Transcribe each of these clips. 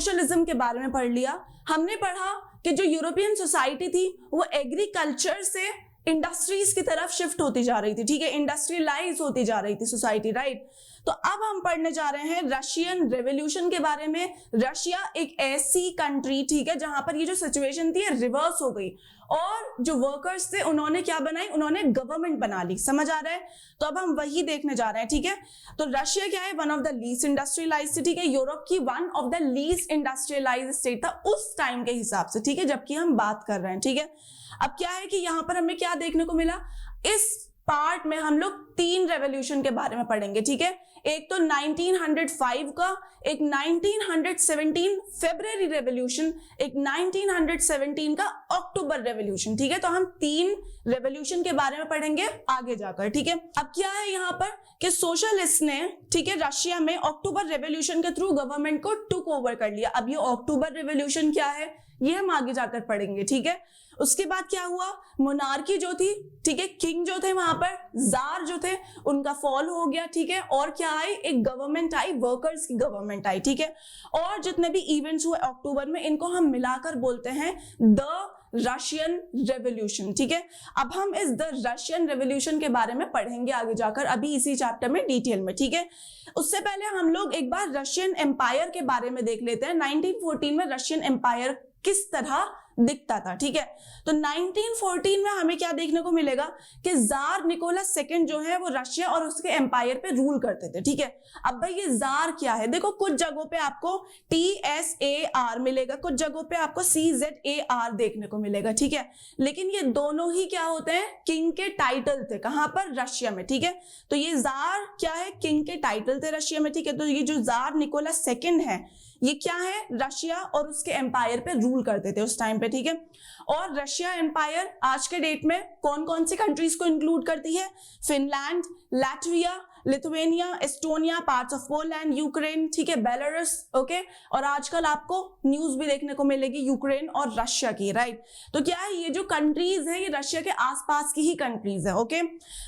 Socialism के बारे में पढ़ लिया, हमने पढ़ा कि जो यूरोपियन सोसाइटी थी वो एग्रीकल्चर से इंडस्ट्रीज की तरफ शिफ्ट होती जा रही थी, ठीक है, इंडस्ट्रियलाइज होती जा रही थी सोसाइटी, राइट। तो अब हम पढ़ने जा रहे हैं रशियन रेवोल्यूशन के बारे में। रशिया एक ऐसी कंट्री, ठीक है, जहां पर ये जो सिचुएशन थी रिवर्स हो गई और जो वर्कर्स थे उन्होंने क्या बनाई, उन्होंने गवर्नमेंट बना ली। समझ आ रहा है? तो अब हम वही देखने जा रहे हैं, ठीक है। तो रशिया क्या है, one of the least industrialised city, है यूरोप की one of the least industrialised state था उस टाइम के हिसाब से, ठीक है, जबकि हम बात कर रहे हैं, ठीक है। अब क्या है कि यहां पर हमें क्या देखने को मिला, इस पार्ट में हम लोग 3 रेवोल्यूशन के बारे में पढ़ेंगे, ठीक है। एक तो 1905 का, एक 1917 फरवरी रेवोल्यूशन, एक 1917 का अक्टूबर रेवोल्यूशन, ठीक है। तो हम 3 रेवोल्यूशन के बारे में पढ़ेंगे आगे जाकर, ठीक है। अब क्या है यहां पर कि सोशलिस्ट ने, ठीक है, रशिया में अक्टूबर रेवोल्यूशन के थ्रू गवर्नमेंट को टुक ओवर कर लिया। अब ये अक्टूबर रेवोल्यूशन क्या है ये हम आगे जाकर पढ़ेंगे, ठीक है। उसके बाद क्या हुआ, मोनार्की जो थी, ठीक है, किंग जो थे वहां पर, जार जो थे, उनका फॉल हो गया, ठीक है। और क्या आई, एक गवर्नमेंट आई, वर्कर्स की गवर्नमेंट आई, ठीक है। और जितने भी इवेंट्स हुए अक्टूबर में इनको हम मिलाकर बोलते हैं द रशियन रेवोल्यूशन, ठीक है। अब हम इस द रशियन रेवोल्यूशन के बारे में पढ़ेंगे आगे जाकर, अभी इसी चैप्टर में डिटेल में, ठीक है। उससे पहले हम लोग एक बार रशियन एम्पायर के बारे में देख लेते हैं। 1914 में रशियन एम्पायर किस तरह दिखता था, ठीक है। तो 1914 में हमें क्या देखने को मिलेगा कि जार निकोलस सेकंड जो है वो रशिया और उसके एम्पायर पे रूल करते थे, ठीक है। अब भाई ये जार क्या है, देखो कुछ जगहों पे आपको TSAR मिलेगा, कुछ जगहों पे आपको CZAR देखने को मिलेगा, ठीक है। लेकिन ये दोनों ही क्या होते हैं, किंग के टाइटल थे, कहां पर, रशिया में, ठीक है। तो ये जार क्या है, किंग के टाइटल थे रशिया में, ठीक है। तो ये जो जार निकोलस सेकंड है ये क्या है, रशिया और उसके एम्पायर पे रूल करते थे उस टाइम पे, ठीक है। और रशिया एम्पायर आज के डेट में कौन कौन सी कंट्रीज को इंक्लूड करती है, Finland, Latvia, Lithuania, Estonia, parts of Poland, Ukraine, ठीक है, बेलारूस, ओके। और आजकल आपको न्यूज भी देखने को मिलेगी यूक्रेन और रशिया की, राइट। तो क्या है, ये जो कंट्रीज है ये रशिया के आसपास की ही कंट्रीज है, ओके।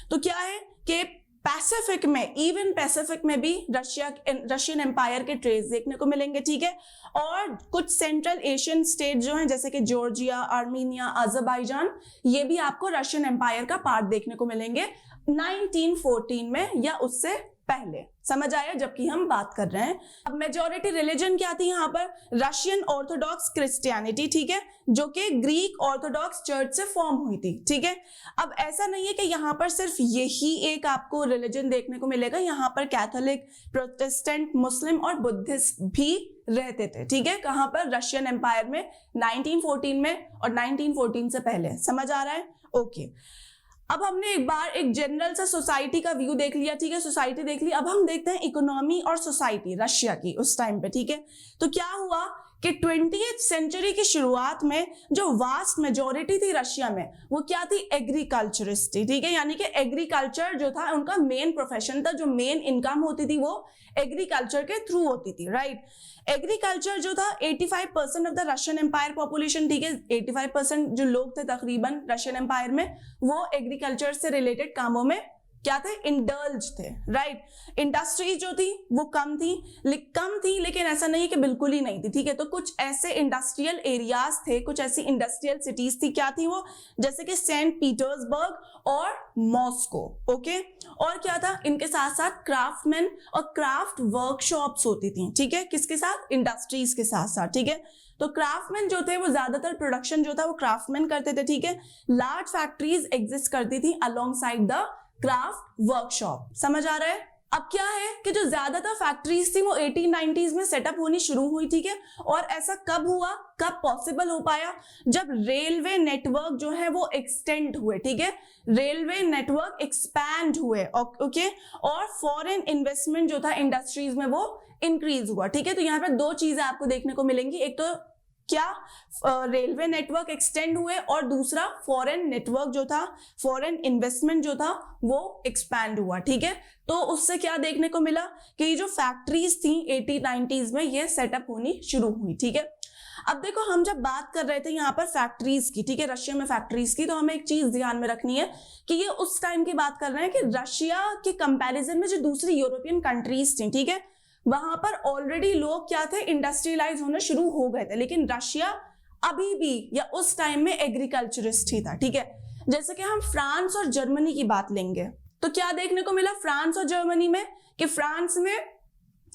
तो क्या है कि पैसिफिक में, इवन पैसिफिक में भी रशियन एम्पायर के ट्रेस देखने को मिलेंगे, ठीक है। और कुछ सेंट्रल एशियन स्टेट जो हैं जैसे कि जॉर्जिया, आर्मीनिया, अजरबैजान, ये भी आपको रशियन एम्पायर का पार्ट देखने को मिलेंगे 1914 में या उससे पहले। समझ आया, जबकि हम बात कर रहे हैं। अब मेजॉरिटी रिलीजन क्या थी यहाँ पर, रशियन ऑर्थोडॉक्स क्रिश्चियनिटी, ठीक है, जो कि ग्रीक ऑर्थोडॉक्स चर्च से फॉर्म हुई थी, ठीक है। अब ऐसा नहीं है कि यहाँ पर सिर्फ यही एक आपको रिलीजन देखने को मिलेगा, यहाँ पर कैथोलिक, प्रोटेस्टेंट, मुस्लिम और बुद्धिस्ट भी रहते थे, ठीक है। कहां पर, रशियन एम्पायर में 1914 में और 1914 से पहले। समझ आ रहा है, ओके। अब हमने एक बार एक जनरल सा सोसाइटी का व्यू देख लिया, ठीक है, सोसाइटी देख ली। अब हम देखते हैं इकोनॉमी और सोसाइटी रशिया की उस टाइम पे, ठीक है। तो क्या हुआ कि 20th सेंचुरी की शुरुआत में जो वास्ट मेजॉरिटी थी रशिया में वो क्या थी, एग्रीकल्चरिस्ट थी, ठीक है। यानी कि एग्रीकल्चर जो था उनका मेन प्रोफेशन था, जो मेन इनकम होती थी वो एग्रीकल्चर के थ्रू होती थी, राइट। एग्रीकल्चर जो था 85% of the Russian empire population, ठीक है, 85% जो लोग थे तकरीबन रशियन एम्पायर में वो एग्रीकल्चर से रिलेटेड कामों में क्या थे, इंडल्ज थे, राइट। इंडस्ट्रीज जो थी वो कम थी, लेकिन ऐसा नहीं कि बिल्कुल ही नहीं थी, ठीक है। तो कुछ ऐसे इंडस्ट्रियल एरियाज थे, कुछ ऐसी इंडस्ट्रियल सिटीज थी, क्या थी वो, जैसे कि सेंट पीटर्सबर्ग और मॉस्को, ओके। और क्या था, इनके साथ साथ क्राफ्टमैन और क्राफ्ट वर्कशॉप्स होती थी, ठीक है, किसके साथ, इंडस्ट्रीज के साथ साथ, ठीक है। तो क्राफ्टमैन जो थे वो ज्यादातर प्रोडक्शन जो था वो क्राफ्टमैन करते थे, ठीक है। लार्ज फैक्ट्रीज एग्जिस्ट करती थी along side the craft workshop. समझ आ रहा है। अब क्या है कि जो ज्यादातर फैक्ट्रीज थी वो 1890s में सेटअप होनी शुरू हुई, ठीक है। और ऐसा कब हुआ, कब पॉसिबल हो पाया, जब रेलवे नेटवर्क जो है वो एक्सटेंड हुए, ठीक है, रेलवे नेटवर्क एक्सपैंड हुए, ओके। और फॉरेन इन्वेस्टमेंट जो था इंडस्ट्रीज में वो इंक्रीज हुआ, ठीक है। तो यहाँ पर 2 चीजें आपको देखने को मिलेंगी, एक तो क्या, रेलवे नेटवर्क एक्सटेंड हुए और दूसरा फॉरेन नेटवर्क जो था, फॉरेन इन्वेस्टमेंट जो था वो एक्सपैंड हुआ, ठीक है। तो उससे क्या देखने को मिला कि ये जो फैक्ट्रीज थी 1890s में ये सेटअप होनी शुरू हुई, ठीक है। अब देखो हम जब बात कर रहे थे यहाँ पर फैक्ट्रीज की, ठीक है, रशिया में फैक्ट्रीज की, तो हमें एक चीज ध्यान में रखनी है कि ये उस टाइम की बात कर रहे हैं कि रशिया के कंपैरिजन में जो दूसरी यूरोपियन कंट्रीज थी, ठीक है, वहां पर ऑलरेडी लोग क्या थे, इंडस्ट्रियलाइज होना शुरू हो गए थे, लेकिन रशिया अभी भी या उस टाइम में एग्रीकल्चरिस्ट ही था, ठीक है। जैसे कि हम फ्रांस और जर्मनी की बात लेंगे तो क्या देखने को मिला फ्रांस और जर्मनी में, कि फ्रांस में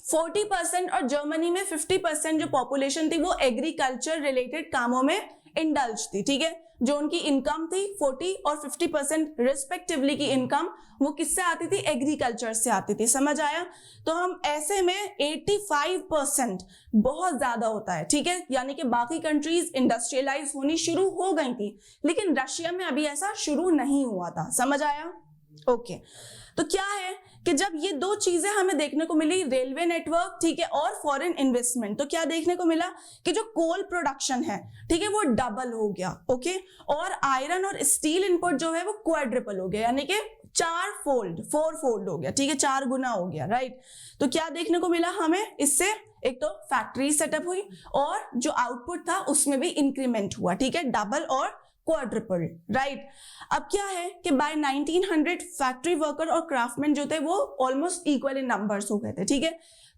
40% और जर्मनी में 50% जो पॉपुलेशन थी वो एग्रीकल्चर रिलेटेड कामों में इंडल्ज थी, ठीक है। जो उनकी इनकम थी 40 और 50% रिस्पेक्टिवली की इनकम वो किससे आती थी, एग्रीकल्चर से आती थी, समझ आया। तो हम ऐसे में 85% बहुत ज्यादा होता है, ठीक है। यानी कि बाकी कंट्रीज इंडस्ट्रियलाइज होनी शुरू हो गई थी, लेकिन रशिया में अभी ऐसा शुरू नहीं हुआ था, समझ आया। ओके, तो क्या है कि जब ये दो चीजें हमें देखने को मिली, रेलवे नेटवर्क, ठीक है, और फॉरेन इन्वेस्टमेंट, तो क्या देखने को मिला कि जो कोल प्रोडक्शन है, ठीक है, वो डबल हो गया, ओके, और आयरन और स्टील इनपुट जो है वो क्वाड्रिपल हो गया, यानी कि 4 फोल्ड हो गया, ठीक है, 4 गुना हो गया, राइट। तो क्या देखने को मिला हमें इससे, एक तो फैक्ट्री सेटअप हुई और जो आउटपुट था उसमें भी इंक्रीमेंट हुआ, ठीक है, डबल और क्वाड्रिपल, राइट। अब क्या है कि बाय 1900 फैक्ट्री वर्कर और क्राफ्टमैन जो थे वो ऑलमोस्ट इक्वल इन नंबर्स हो गए थे, ठीक है।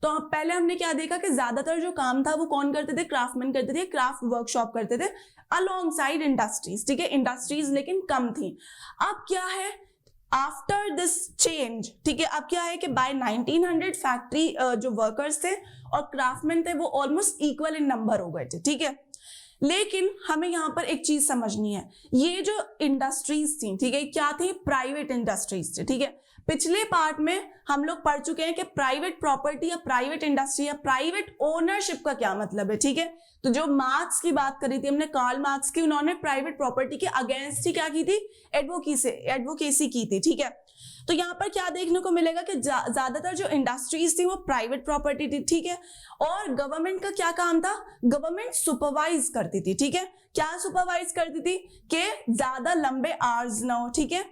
तो पहले हमने क्या देखा कि ज्यादातर जो काम था वो कौन करते थे, क्राफ्टमैन करते थे, क्राफ्ट वर्कशॉप करते थे अलोंग साइड इंडस्ट्रीज, ठीक है, इंडस्ट्रीज लेकिन कम थी। अब क्या है, आफ्टर दिस चेंज, ठीक है, अब क्या है कि बाय 1900 फैक्ट्री जो वर्कर्स थे और क्राफ्टमैन थे वो ऑलमोस्ट इक्वल इन नंबर हो गए थे, ठीक है। लेकिन हमें यहाँ पर एक चीज समझनी है, ये जो इंडस्ट्रीज थी, ठीक है, क्या थी, प्राइवेट इंडस्ट्रीज थी, ठीक है। पिछले पार्ट में हम लोग पढ़ चुके हैं कि प्राइवेट प्रॉपर्टी या प्राइवेट इंडस्ट्री या प्राइवेट ओनरशिप का क्या मतलब है, ठीक है। तो जो मार्क्स की बात करी थी हमने, कार्ल मार्क्स की, उन्होंने प्राइवेट प्रॉपर्टी के अगेंस्ट ही क्या की थी, एडवोकेसी की थी, ठीक है। तो यहाँ पर क्या देखने को मिलेगा कि ज्यादातर जो इंडस्ट्रीज थी वो प्राइवेट प्रॉपर्टी थी, ठीक है। और गवर्नमेंट का क्या काम था, गवर्नमेंट सुपरवाइज करती थी, ठीक है। क्या सुपरवाइज करती थी कि ज्यादा लंबे आवर्स ना हो, ठीक है,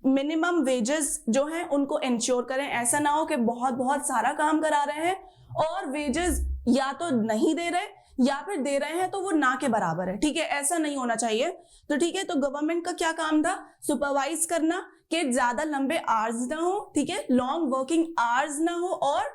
मिनिमम वेजेस जो हैं उनको इंश्योर करें, ऐसा ना हो कि बहुत बहुत सारा काम करा रहे हैं और वेजेस या तो नहीं दे रहे या फिर दे रहे हैं तो वो ना के बराबर है, ठीक है, ऐसा नहीं होना चाहिए। तो ठीक है, तो गवर्नमेंट का क्या काम था, सुपरवाइज करना कि ज्यादा लंबे आवर्स ना हो, ठीक है, लॉन्ग वर्किंग आवर्स ना हो और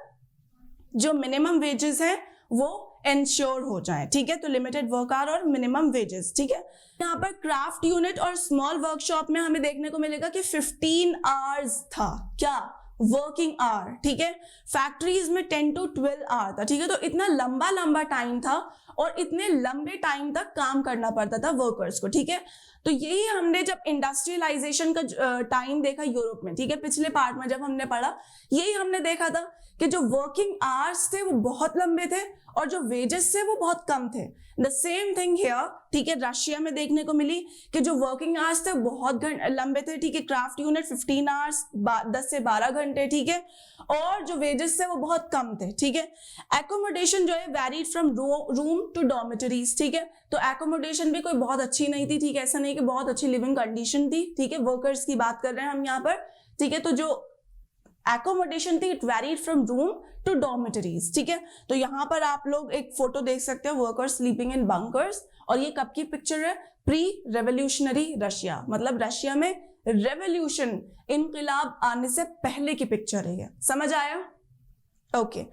जो मिनिमम वेजेस हैं वो इंश्योर हो जाए, ठीक है। तो लिमिटेड वर्क आवर और मिनिमम वेजेस, ठीक है। यहाँ पर क्राफ्ट यूनिट और स्मॉल वर्कशॉप में हमें देखने को मिलेगा कि 15 आवर्स था, क्या, वर्किंग आवर, ठीक है। फैक्ट्रीज में 10 to 12 आवर था, ठीक है। तो इतना लंबा लंबा टाइम था और इतने लंबे टाइम तक काम करना पड़ता था वर्कर्स को, ठीक है। तो यही हमने जब इंडस्ट्रियलाइजेशन का टाइम देखा यूरोप में, ठीक है, पिछले पार्ट में जब हमने पढ़ा, यही हमने देखा था कि जो वर्किंग आवर्स थे वो बहुत लंबे थे और जो वेजेस थे वो बहुत कम थे। द सेम थिंग हियर, ठीक है, रशिया में देखने को मिली कि जो वर्किंग आवर्स थे बहुत लंबे थे, ठीक है, क्राफ्ट यूनिट 15 आवर्स 10 से 12 घंटे, ठीक है, और जो वेजेस थे वो बहुत कम थे, ठीक है। एकोमोडेशन जो है वैरीड फ्रॉम रूम टू डॉर्मेटरीज, ठीक है। तो एकोमोडेशन भी कोई बहुत अच्छी नहीं थी, ठीक है, ऐसा नहीं कि बहुत अच्छी लिविंग कंडीशन थी, ठीक है, वर्कर्स की बात कर रहे हैं हम यहाँ पर, ठीक है। तो जो एकोमोडेशन थी it varied from room to dormitories, ठीक है। तो यहाँ पर आप लोग एक फोटो देख सकते हो, वर्कर्स स्लीपिंग इन बंकर्स, और ये कब की पिक्चर है, प्री रेवोल्यूशनरी रशिया, मतलब रशिया में रेवोल्यूशन, इनकलाब आने से पहले की पिक्चर है ये, समझ आया। ओके,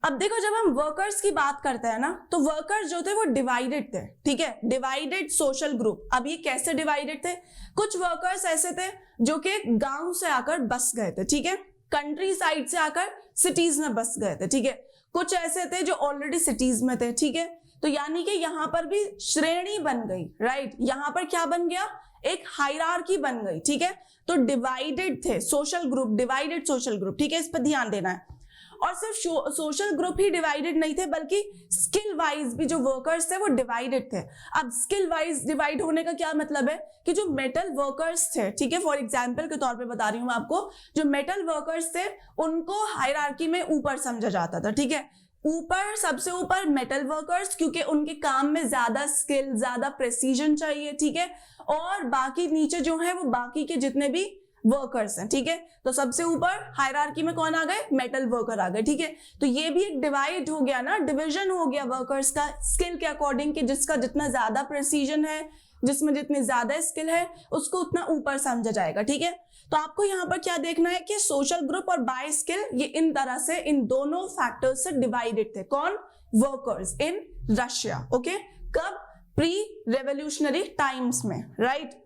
अब देखो जब हम वर्कर्स की बात करते हैं ना, तो वर्कर्स जो थे वो डिवाइडेड थे, ठीक है, डिवाइडेड सोशल ग्रुप। अब ये कैसे डिवाइडेड थे, कुछ वर्कर्स ऐसे थे जो कि गांव से आकर बस गए थे, ठीक है, कंट्री साइड से आकर सिटीज में बस गए थे, ठीक है, कुछ ऐसे थे जो ऑलरेडी सिटीज में थे, ठीक है। तो यानी कि यहाँ पर भी श्रेणी बन गई, राइट, यहाँ पर क्या बन गया, एक हायरार्की बन गई, ठीक है। तो डिवाइडेड थे social group, divided social group, ठीक है, इस पर ध्यान देना है। और सिर्फ सोशल ग्रुप ही डिवाइडेड नहीं थे, बल्कि स्किल वाइज भी जो वर्कर्स थे वो डिवाइडेड थे। अब स्किल वाइज डिवाइड होने का क्या मतलब है कि जो मेटल वर्कर्स थे, ठीक है, फॉर एग्जांपल के तौर पे बता रही हूँ आपको, जो मेटल वर्कर्स थे उनको हायरार्की में ऊपर समझा जाता था, ठीक है, ऊपर, सबसे ऊपर मेटल वर्कर्स, क्योंकि उनके काम में ज्यादा स्किल, ज्यादा प्रेसिजन चाहिए, ठीक है, और बाकी नीचे जो है वो बाकी के जितने भी वर्कर्स हैं, ठीक है। तो सबसे ऊपर हायरार्की में कौन आ गए, मेटल वर्कर आ गए, ठीक है। तो ये भी एक डिवाइड हो गया ना, डिवीजन हो गया वर्कर्स का स्किल के अकॉर्डिंग, कि जिसका जितना ज्यादा प्रेसिजन है, जिसमें जितनी ज्यादा स्किल है उसको उतना ऊपर समझा जाएगा, ठीक है। तो आपको यहाँ पर क्या देखना है कि सोशल ग्रुप और बाय स्किल ये इन तरह से इन दोनों फैक्टर्स से डिवाइडेड थे। कौन? Workers in Russia. ओके, कब? प्री रेवोल्यूशनरी टाइम्स में, राइट।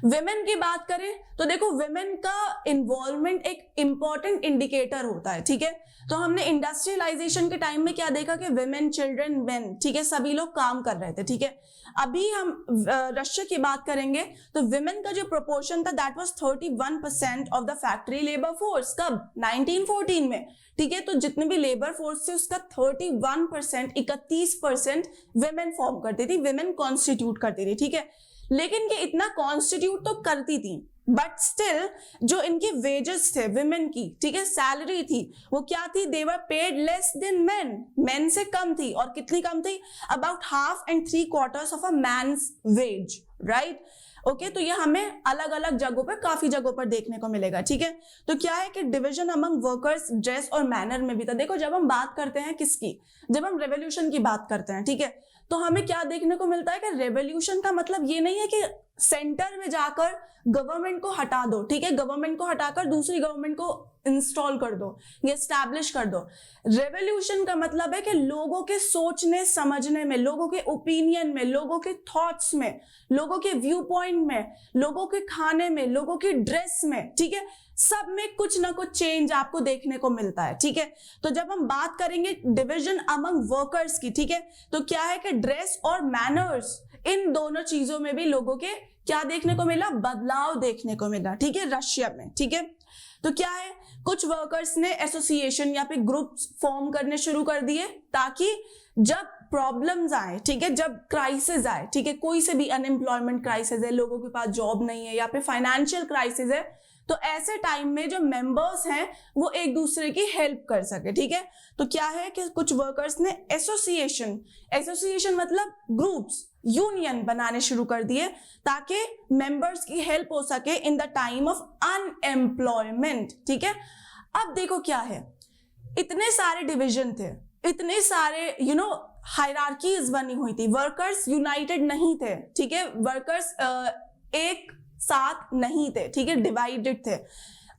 विमेन की बात करें तो देखो विमेन का इन्वॉल्वमेंट एक इंपॉर्टेंट इंडिकेटर होता है, ठीक है। तो हमने इंडस्ट्रियलाइजेशन के टाइम में क्या देखा कि विमेन, चिल्ड्रन, मेन, ठीक है, सभी लोग काम कर रहे थे, ठीक है। अभी हम रशिया की बात करेंगे तो विमेन का जो प्रोपोर्शन था that was 31% of the factory labour force. कब? 1914 में, ठीक है। तो जितने भी लेबर फोर्स थे उसका 31%, 31% विमेन फॉर्म करती थी, विमेन कॉन्स्टिट्यूट करती थी, ठीक है। लेकिन ये इतना कॉन्स्टिट्यूट तो करती थी, बट स्टिल जो इनकी वेजेस थे विमेन की, ठीक है, सैलरी थी, वो क्या थी? They were paid less than men, men से कम थी। और कितनी कम थी? About half and 3/4 of a man's wage, right. Okay, तो ये हमें अलग अलग जगहों पर, काफी जगहों पर देखने को मिलेगा, ठीक है। तो क्या है कि डिवीजन अमंग वर्कर्स ड्रेस और मैनर में भी था। देखो जब हम बात करते हैं किसकी, जब हम रेवोल्यूशन की बात करते हैं, ठीक है, तो हमें क्या देखने को मिलता है कि रेवोल्यूशन का मतलब ये नहीं है कि सेंटर में जाकर गवर्नमेंट को हटा दो, ठीक है, गवर्नमेंट को हटाकर दूसरी गवर्नमेंट को इंस्टॉल कर दो या एस्टैब्लिश कर दो। रेवोल्यूशन का मतलब है कि लोगों के सोचने समझने में, लोगों के ओपिनियन में, लोगों के थॉट्स में, लोगों के व्यू पॉइंट में, लोगों के खाने में, लोगों की ड्रेस में, ठीक है, सब में कुछ ना कुछ चेंज आपको देखने को मिलता है, ठीक है। तो जब हम बात करेंगे डिवीजन अमंग वर्कर्स की, ठीक है, तो क्या है कि ड्रेस और मैनर्स, इन दोनों चीजों में भी लोगों के क्या देखने को मिला? बदलाव देखने को मिला, ठीक है, रशिया में, ठीक है। तो क्या है, कुछ वर्कर्स ने एसोसिएशन या फिर ग्रुप्स फॉर्म करने शुरू कर दिए ताकि जब प्रॉब्लम्स आए, ठीक है, जब क्राइसिस आए, ठीक है, कोई से भी अनएम्प्लॉयमेंट क्राइसिस है, लोगों के पास जॉब नहीं है, या फिर फाइनेंशियल क्राइसिस है, तो ऐसे टाइम में जो मेंबर्स हैं वो एक दूसरे की हेल्प कर सके, ठीक है। तो क्या है कि कुछ वर्कर्स ने एसोसिएशन मतलब ग्रुप्स, यूनियन बनाने शुरू कर दिए ताकि मेंबर्स की हेल्प हो सके in the time of unemployment, ठीक है। अब देखो क्या है, इतने सारे डिवीजन थे, इतने सारे हायरार्कीज बनी हुई थी, वर्कर्स यूनाइटेड नहीं थे, ठीक है, वर्कर्स एक साथ नहीं थे, ठीक है, डिवाइडेड थे।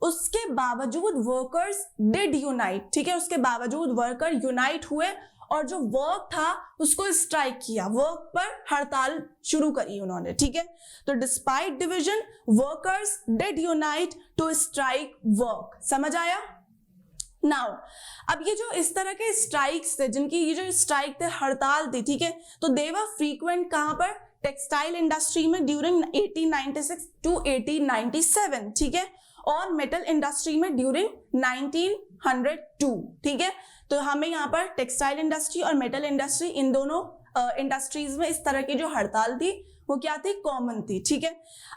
उसके बावजूद वर्कर्स डिड यूनाइट, ठीक है, उसके बावजूद वर्कर यूनाइट हुए और जो वर्क था उसको स्ट्राइक किया, वर्क पर हड़ताल शुरू करी उन्होंने, ठीक है। तो despite division workers did unite to strike work. समझ आया? नाउ अब ये जो इस तरह के स्ट्राइक्स थे, जिनकी ये जो स्ट्राइक थे, हड़ताल थी, ठीक है, तो दे वर फ्रीक्वेंट कहां पर? टेक्सटाइल इंडस्ट्री में ड्यूरिंग 1896 टू 1897, ठीक है, और मेटल इंडस्ट्री में ड्यूरिंग 1902, ठीक है। तो हमें यहाँ पर टेक्सटाइल इंडस्ट्री और मेटल इंडस्ट्री, इन दोनों इंडस्ट्रीज में इस तरह की जो हड़ताल थी वो क्या थी? कॉमन थी, ठीक है।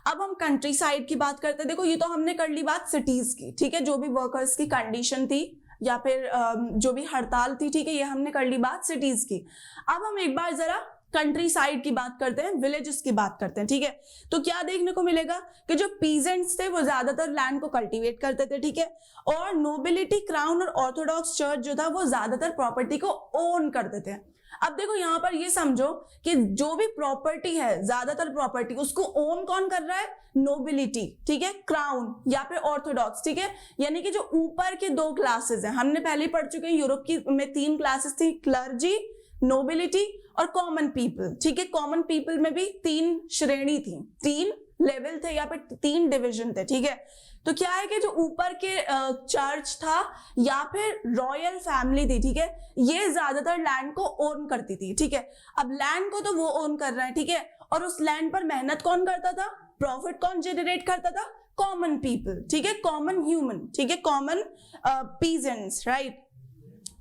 अब हम कंट्री साइड की बात करते हैं। देखो ये तो हमने कर ली बात सिटीज की, ठीक है, जो भी वर्कर्स की कंडीशन थी या फिर जो भी हड़ताल थी, ठीक है, ये हमने कर ली बात सिटीज की। अब हम एक बार जरा कंट्री साइड की बात करते हैं, विलेजेस की बात करते हैं, ठीक है। तो क्या देखने को मिलेगा कि जो पीजेंट्स थे वो ज्यादातर लैंड को कल्टीवेट करते थे, ठीक है, और नोबिलिटी, क्राउन और ऑर्थोडॉक्स चर्च जो था वो ज्यादातर प्रॉपर्टी को ओन करते थे। अब देखो यहाँ पर ये समझो कि जो भी प्रॉपर्टी है, ज्यादातर प्रॉपर्टी उसको ओन कौन कर रहा है? नोबिलिटी, ठीक है, क्राउन या फिर ऑर्थोडॉक्स, ठीक है, यानी कि जो ऊपर के दो क्लासेस हैं, हमने पहले पढ़ चुके हैं, यूरोप की में 3 क्लासेस थी, क्लर्जी, नोबिलिटी और कॉमन पीपल, ठीक है। कॉमन पीपल में भी 3 श्रेणी थी, 3 लेवल थे या फिर 3 डिवीजन थे, ठीक है। तो क्या है कि जो ऊपर के चर्च था या फिर रॉयल फैमिली थी, ठीक है, ये ज्यादातर लैंड को ओन करती थी, ठीक है। अब लैंड को तो वो ओन कर रहे हैं, ठीक है, और उस लैंड पर मेहनत कौन करता था? प्रॉफिट कौन जनरेट करता था? कॉमन पीपल, ठीक है, कॉमन ह्यूमन, ठीक है, कॉमन पीजेंट्स, राइट।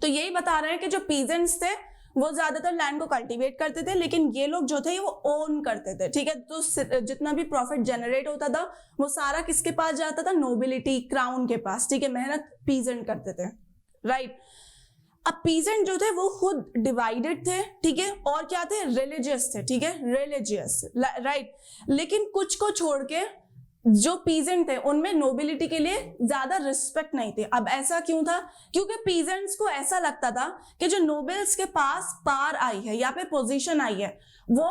तो यही बता रहे हैं कि जो पीजेंट्स थे वो ज्यादातर लैंड को कल्टीवेट करते थे, लेकिन ये लोग जो थे वो ओन करते थे, ठीक है। तो जितना भी प्रॉफिट जनरेट होता था वो सारा किसके पास जाता था? नोबिलिटी, क्राउन के पास, ठीक है, मेहनत पीजेंट करते थे, राइट। अब पीजेंट जो थे वो खुद डिवाइडेड थे, ठीक है, और क्या थे? रिलीजियस थे, ठीक है, रिलीजियस, राइट। लेकिन कुछ को छोड़ के जो पीजेंट थे उनमें नोबिलिटी के लिए ज्यादा रिस्पेक्ट नहीं थी। अब ऐसा क्यों था? क्योंकि पीजेंट्स को ऐसा लगता था कि जो नोबल्स के पास पावर आई है या फिर पोजीशन आई है वो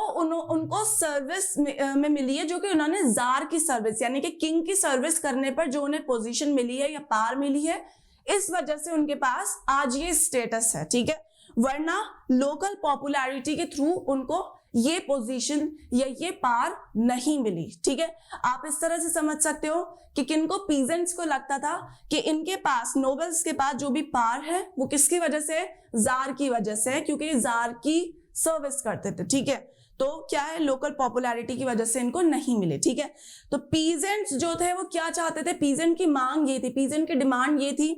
उनको सर्विस में मिली है, जो कि उन्होंने जार की सर्विस यानी कि किंग की सर्विस करने पर जो उन्हें पोजीशन मिली है या पावर मिली है, इस वजह से उनके पास आज ये स्टेटस है, ठीक है। वरना लोकल पॉपुलैरिटी के थ्रू उनको ये पोजीशन या ये पावर नहीं मिली, ठीक है। आप इस तरह से समझ सकते हो कि किनको, पीजेंट्स को लगता था कि इनके पास, नोबल्स के पास जो भी पावर है वो किसकी वजह से, जार की वजह से है, क्योंकि जार की सर्विस करते थे, ठीक है। तो क्या है, लोकल पॉपुलैरिटी की वजह से इनको नहीं मिले, ठीक है। तो पीजेंट्स जो थे वो क्या चाहते थे, पीजेंट की मांग ये थी, पीजेंट की डिमांड ये थी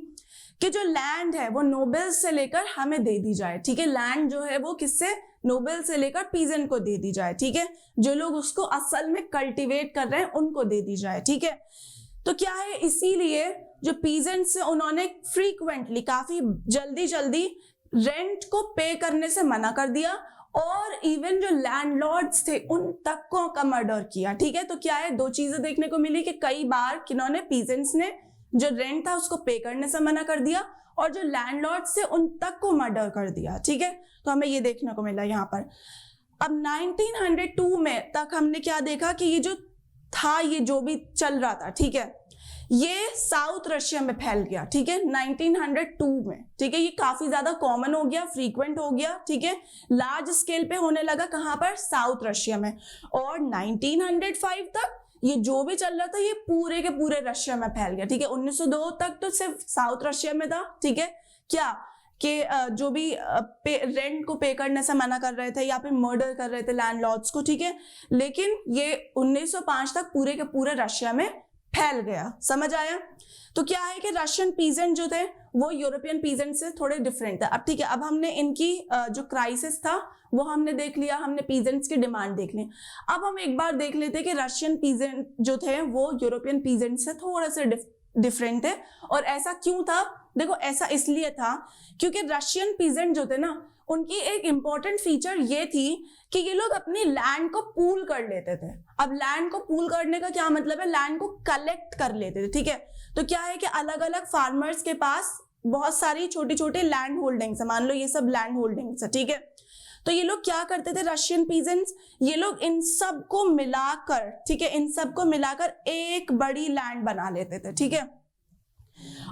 कि जो लैंड है वो नोबल्स से लेकर हमें दे दी जाए, ठीक है। लैंड जो है वो किससे, नोबल से लेकर पीजेंट को दे दी जाए, ठीक है। जो लोग उसको असल में कल्टीवेट कर रहे हैं उनको दे दी जाए, ठीक है। तो क्या है, इसीलिए जो पीजेंट्स उन्होंने फ्रीक्वेंटली, काफी जल्दी जल्दी रेंट को पे करने से मना कर दिया, और इवन जो लैंडलॉर्ड्स थे उन तक का मर्डर किया, ठीक है। तो क्या है, दो चीजें देखने को मिली कि कई बार किन्होंने, पीजेंट्स ने जो रेंट था उसको पे करने से मना कर दिया, और जो लैंडलॉर्ड्स थे उन तक को मर्डर कर दिया, ठीक है। तो हमें ये देखने को मिला यहाँ पर। अब 1902 में तक हमने क्या देखा कि ये जो था, ये जो भी चल रहा था, ठीक है, ये साउथ रशिया में फैल गया, ठीक है, 1902 में, ठीक है। ये काफी ज्यादा कॉमन हो गया, फ्रीक्वेंट हो गया, ठीक है, लार्ज स्केल पे होने लगा, कहां पर, साउथ रशिया में। और 1905 तक ये जो भी चल रहा था ये पूरे के पूरे रशिया में फैल गया, ठीक है। 1902 तक तो सिर्फ साउथ रशिया में था, ठीक है, क्या कि जो भी रेंट को पे करने से मना कर रहे थे या फिर मर्डर कर रहे थे लैंडलॉर्ड्स को, ठीक है। लेकिन ये 1905 तक पूरे के पूरे रशिया में फैल गया, समझ आया। तो क्या है कि रशियन पीजेंट जो थे वो यूरोपियन पीजेंट से थोड़े डिफरेंट थे। अब ठीक है, अब हमने इनकी जो क्राइसिस था वो हमने देख लिया, हमने पीजेंट्स की डिमांड देख ली। अब हम एक बार देख लेते कि रशियन पीजेंट जो थे वो यूरोपियन पीजेंट से थोड़ा सा डिफरेंट थे। और ऐसा क्यों था, देखो ऐसा इसलिए था क्योंकि रशियन पीजेंट जो थे ना, उनकी एक इंपॉर्टेंट फीचर ये थी कि ये लोग अपनी लैंड को पूल कर लेते थे। अब लैंड को पूल करने का क्या मतलब है, लैंड को कलेक्ट कर लेते थे, ठीक है। तो क्या है कि अलग अलग फार्मर्स के पास बहुत सारी छोटी छोटी लैंड होल्डिंग्स है, मान लो ये सब लैंड होल्डिंग्स है, ठीक है। तो ये लोग क्या करते थे, रशियन पीजेंट्स, ये लोग इन सब को मिलाकर, ठीक है, इन सब को मिलाकर एक बड़ी लैंड बना लेते थे, ठीक है।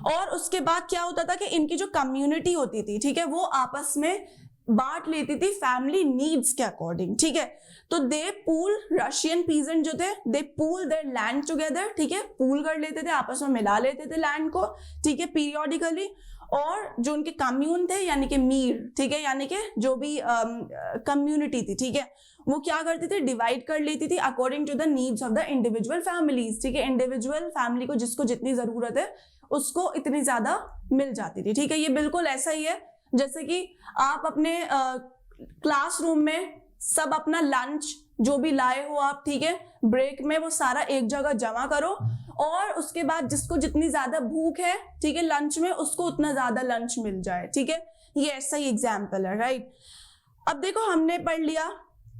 और उसके बाद क्या होता था कि इनकी जो कम्युनिटी होती थी, ठीक है, वो आपस में बांट लेती थी फैमिली नीड्स के अकॉर्डिंग, ठीक है। तो दे पूल, रशियन पीजेंट जो थे, दे पूल देयर लैंड टुगेदर, ठीक है, पूल कर लेते थे, आपस में मिला लेते थे लैंड को, ठीक है, पीरियोडिकली। और जो उनके कम्यून थे यानी कि मीर, ठीक है, यानी कि जो भी कम्युनिटी थी, ठीक है, वो क्या करती थी, डिवाइड कर लेती थी according to the needs of the individual families, ठीक है। इंडिविजुअल फैमिली को जिसको जितनी जरूरत है उसको इतनी ज्यादा मिल जाती थी, ठीक है। ये बिल्कुल ऐसा ही है जैसे कि आप अपने क्लासरूम में सब अपना लंच जो भी लाए हो आप, ठीक है, ब्रेक में वो सारा एक जगह जमा करो, और उसके बाद जिसको जितनी ज्यादा भूख है, ठीक है, लंच में, उसको उतना ज्यादा लंच मिल जाए, ठीक है। ये ऐसा ही एग्जाम्पल है, राइट। अब देखो हमने पढ़ लिया,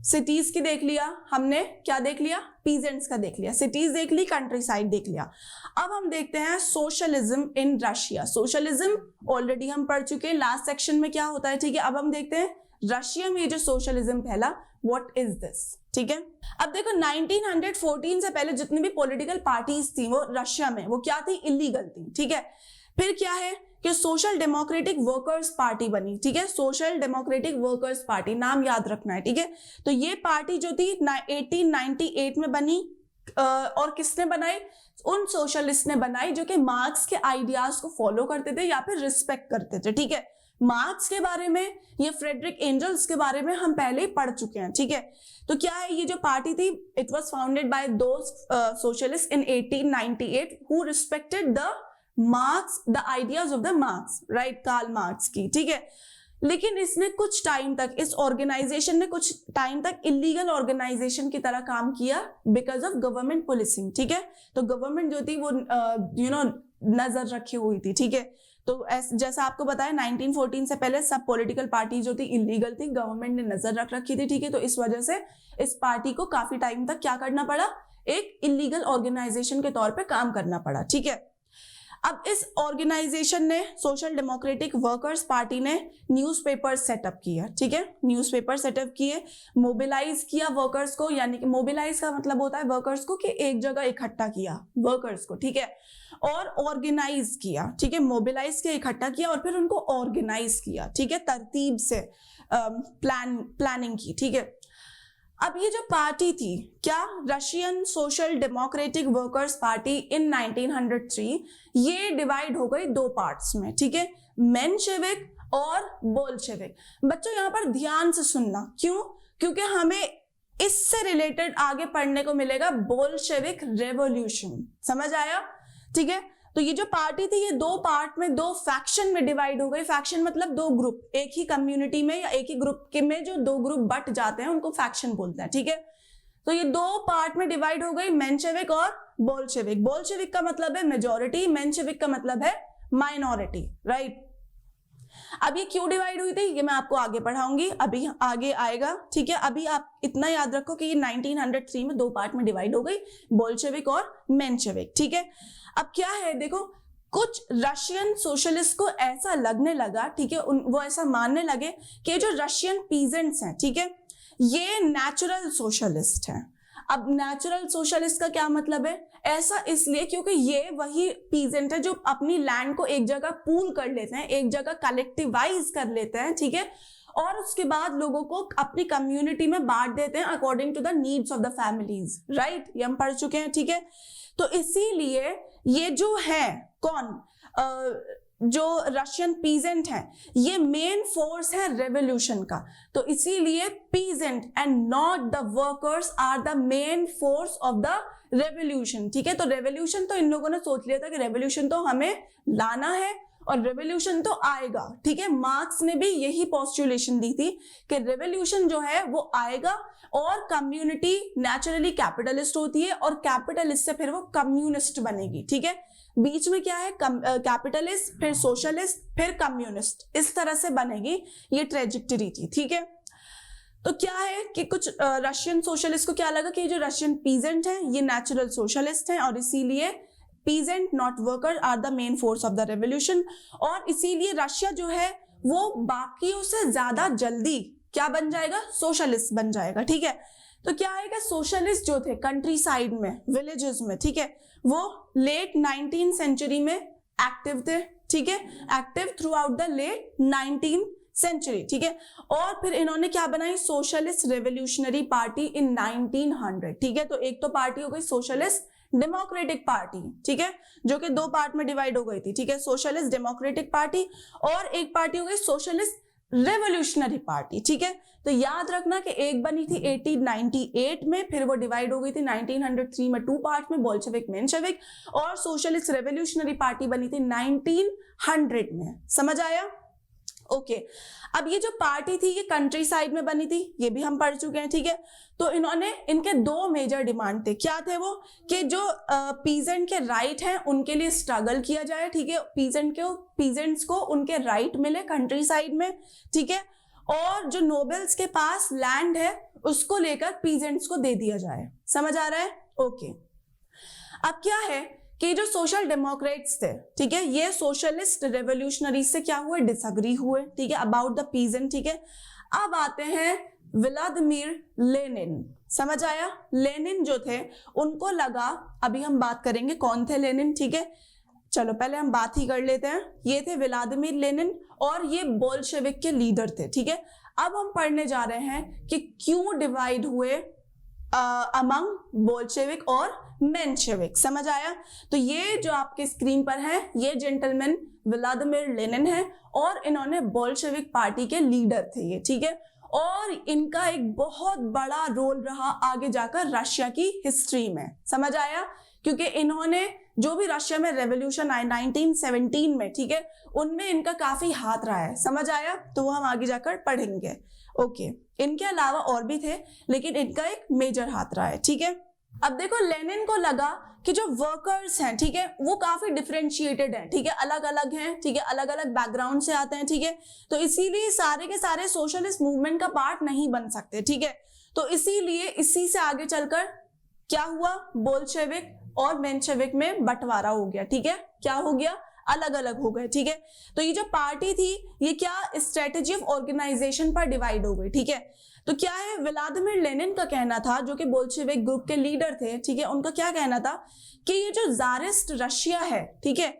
सिटीज की देख लिया, हमने क्या देख लिया, पीजेंट्स का देख लिया, सिटीज देख ली, कंट्री साइड देख लिया। अब हम देखते हैं socialism in Russia. Socialism already हम पढ़ चुके हैं लास्ट सेक्शन में क्या होता है, ठीक है। अब हम देखते हैं रशिया में जो सोशलिज्म फैला, व्हाट इज दिस, ठीक है। अब देखो 1914 से पहले जितनी भी पॉलिटिकल पार्टीज थी वो रशिया में, वो क्या थी, इलीगल थी, ठीक है। फिर क्या है कि सोशल डेमोक्रेटिक वर्कर्स पार्टी बनी, ठीक है, सोशल डेमोक्रेटिक वर्कर्स पार्टी, नाम याद रखना है, ठीक है। तो ये पार्टी जो थी 1898 में बनी, और किसने बनाई, उन सोशलिस्ट ने बनाई जो कि मार्क्स के आइडियाज को फॉलो करते थे या फिर रिस्पेक्ट करते थे, ठीक है। मार्क्स के बारे में या फ्रेडरिक एंजल्स के बारे में हम पहले ही पढ़ चुके हैं, ठीक है। तो क्या है, ये जो पार्टी थी, it was founded by those socialist in 1898 who respected the Marx, the ideas of the Marx, right, Karl Marx की, ठीक है। लेकिन इसने कुछ टाइम तक, इस ऑर्गेनाइजेशन ने कुछ टाइम तक इलीगल ऑर्गेनाइजेशन की तरह काम किया बिकॉज ऑफ गवर्नमेंट पुलिसिंग, ठीक है। तो गवर्नमेंट जो थी वो नजर रखी हुई थी, ठीक है। तो जैसा आपको बताया 1914 से पहले सब पॉलिटिकल पार्टी जो थी इलीगल थी, गवर्नमेंट ने नजर रख रखी थी, ठीक है। तो इस वजह से इस पार्टी को काफी टाइम तक क्या करना पड़ा, एक इलीगल ऑर्गेनाइजेशन के तौर पे काम करना पड़ा, ठीक है। अब इस ऑर्गेनाइजेशन ने, सोशल डेमोक्रेटिक वर्कर्स पार्टी ने न्यूज़पेपर सेटअप किया, ठीक है, न्यूज़पेपर सेटअप किए, मोबिलाइज किया वर्कर्स को, यानी कि मोबिलाइज का मतलब होता है वर्कर्स को कि एक जगह इकट्ठा किया वर्कर्स को, ठीक है, और ऑर्गेनाइज किया, ठीक है, मोबिलाइज किया, इकट्ठा किया और फिर उनको ऑर्गेनाइज किया, ठीक है, तरतीब से प्लानिंग की, ठीक है। अब ये जो पार्टी थी, क्या, Russian social democratic workers party इन 1903, ये डिवाइड हो गई दो पार्ट्स में, ठीक है, मेंशेविक और बोल्शेविक। बच्चों यहाँ पर ध्यान से सुनना, क्यों? क्योंकि हमें इससे रिलेटेड आगे पढ़ने को मिलेगा बोल्शेविक रेवोल्यूशन, समझ आया, ठीक है। तो ये जो पार्टी थी ये दो पार्ट में, दो फैक्शन में डिवाइड हो गई। फैक्शन मतलब दो ग्रुप, एक ही कम्युनिटी में या एक ही ग्रुप के में जो दो ग्रुप बट जाते हैं उनको फैक्शन बोलते हैं, ठीक है। तो ये दो पार्ट में डिवाइड हो गई, मेंशेविक और बोल्शेविक। बोल्शेविक का मतलब है मेजॉरिटी, मेंशेविक का मतलब है माइनॉरिटी, राइट। अब ये क्यों डिवाइड हुई थी ये मैं आपको आगे पढ़ाऊंगी, अभी आगे आएगा, ठीक है। अभी आप इतना याद रखो कि ये 1903 में दो पार्ट में डिवाइड हो गई, बोल्शेविक और मेंशेविक, ठीक है। अब क्या है, देखो, कुछ रशियन सोशलिस्ट को ऐसा लगने लगा, ठीक है, वो ऐसा मानने लगे कि जो रशियन पीजेंट्स हैं, ठीक है, ये नेचुरल सोशलिस्ट हैं। अब नेचुरल सोशलिस्ट का क्या मतलब है? ऐसा इसलिए क्योंकि ये वही पीजेंट है जो अपनी लैंड को एक जगह पूल कर लेते हैं, एक जगह कलेक्टिवाइज कर लेते हैं, ठीक है, और उसके बाद लोगों को अपनी कम्युनिटी में बांट देते हैं according to the needs of the families, right, ये हम पढ़ चुके हैं, ठीक है। तो इसीलिए ये जो है कौन, जो रशियन पीजेंट हैं, ये मेन फोर्स है रेवोल्यूशन का। तो इसीलिए peasant and not the workers are the main force of the revolution, ठीक है। तो रेवोल्यूशन तो इन लोगों ने सोच लिया था कि रेवोल्यूशन तो हमें लाना है और रेवोल्यूशन तो आएगा, ठीक है। मार्क्स ने भी यही पोस्टुलेशन दी थी कि रेवोल्यूशन जो है वो आएगा और कम्युनिटी नेचुरली कैपिटलिस्ट होती है और कैपिटलिस्ट से फिर वो कम्युनिस्ट बनेगी, ठीक है। बीच में क्या है, कैपिटलिस्ट, फिर सोशलिस्ट, फिर कम्युनिस्ट, इस तरह से बनेगी, ये ट्रेजेक्टरी थी, ठीक है। तो क्या है कि कुछ रशियन सोशलिस्ट को क्या लगा कि जो रशियन पीजेंट हैं ये नेचुरल सोशलिस्ट हैं और इसीलिए peasant not worker are the main force of the revolution, और इसीलिए रशिया जो है वो बाकियों से ज्यादा जल्दी क्या बन जाएगा, सोशलिस्ट बन जाएगा, ठीक है। तो क्या आएगा, सोशलिस्ट जो थे कंट्री साइड में, विलेजेस में, ठीक है, वो लेट 19th सेंचुरी में एक्टिव थे, ठीक है, active throughout the late 19th century, ठीक है। और फिर इन्होंने क्या बनाई, सोशलिस्ट रेवोल्यूशनरी पार्टी इन 1900, ठीक है। तो एक तो पार्टी हो गई सोशलिस्ट डेमोक्रेटिक पार्टी, ठीक है, जो कि दो पार्ट में डिवाइड हो गई थी, ठीक है, सोशलिस्ट डेमोक्रेटिक पार्टी, और एक पार्टी हो गई सोशलिस्ट रेवोल्यूशनरी पार्टी, ठीक है। तो याद रखना कि एक बनी थी 1898 में, फिर वो डिवाइड हो गई थी 1903 में टू पार्ट में, बोल्शेविक मेंशेविक, और सोशलिस्ट रेवोल्यूशनरी पार्टी बनी थी 1900 में, समझ आया, ओके। अब ये जो पार्टी थी ये कंट्री साइड में बनी थी, ये भी हम पढ़ चुके हैं, ठीक है। तो इन्होंने, इनके दो मेजर डिमांड थे, क्या थे वो, कि जो पीजेंट के राइट हैं उनके लिए स्ट्रगल किया जाए, ठीक है, पीजेंट्स को उनके राइट मिले कंट्री साइड में, ठीक है, और जो नोबल्स के पास लैंड है उसको लेकर पीजेंट्स को दे दिया जाए, समझ आ रहा है, ओके। अब क्या है कि जो सोशल डेमोक्रेट्स थे, ठीक है, ये सोशलिस्ट रेवोल्यूशनरी से क्या हुए, डिसएग्री हुए, ठीक है, अबाउट द पीजेंट, ठीक है। अब आते हैं व्लादिमीर लेनिन, समझ आया, लेनिन जो थे उनको लगा, अभी हम बात करेंगे कौन थे लेनिन, ठीक है, चलो पहले हम बात ही कर लेते हैं। ये थे व्लादिमीर लेनिन और ये बोल्शेविक के लीडर थे, ठीक है। अब हम पढ़ने जा रहे हैं कि क्यों डिवाइड हुए अमंग बोल्शेविक और मेंशेविक, समझ आया। तो ये जो आपके स्क्रीन पर है ये जेंटलमैन व्लादिमीर लेनिन है और इन्होंने बोल्शेविक पार्टी के लीडर थे ये, ठीक है, और इनका एक बहुत बड़ा रोल रहा आगे जाकर रशिया की हिस्ट्री में, समझ आया, क्योंकि इन्होंने जो भी रशिया में रेवोल्यूशन आई 1917 में, ठीक है, उनमें इनका काफी हाथ रहा है, समझ आया। तो वो हम आगे जाकर पढ़ेंगे, ओके। इनके अलावा और भी थे लेकिन इनका एक मेजर हाथ रहा है, ठीक है। अब देखो लेनिन को लगा कि जो वर्कर्स हैं, ठीक है, वो काफी डिफरेंशिएटेड हैं, ठीक है, अलग अलग हैं, ठीक है, अलग अलग बैकग्राउंड से आते हैं, ठीक है, तो इसीलिए सारे के सारे सोशलिस्ट मूवमेंट का पार्ट नहीं बन सकते, ठीक है। तो इसीलिए इसी से आगे चलकर क्या हुआ, बोल्शेविक और मेंशेविक में बंटवारा हो गया, ठीक है, क्या हो गया, अलग अलग हो गए, ठीक है। तो ये जो पार्टी थी ये क्या स्ट्रेटेजी ऑफ ऑर्गेनाइजेशन पर डिवाइड हो गई, ठीक है। तो क्या है, व्लादिमीर लेनिन का कहना था, जो कि बोल्शेविक ग्रुप के लीडर थे, ठीक है, उनका क्या कहना था कि ये जो ज़ारिस्ट रशिया है, ठीक है,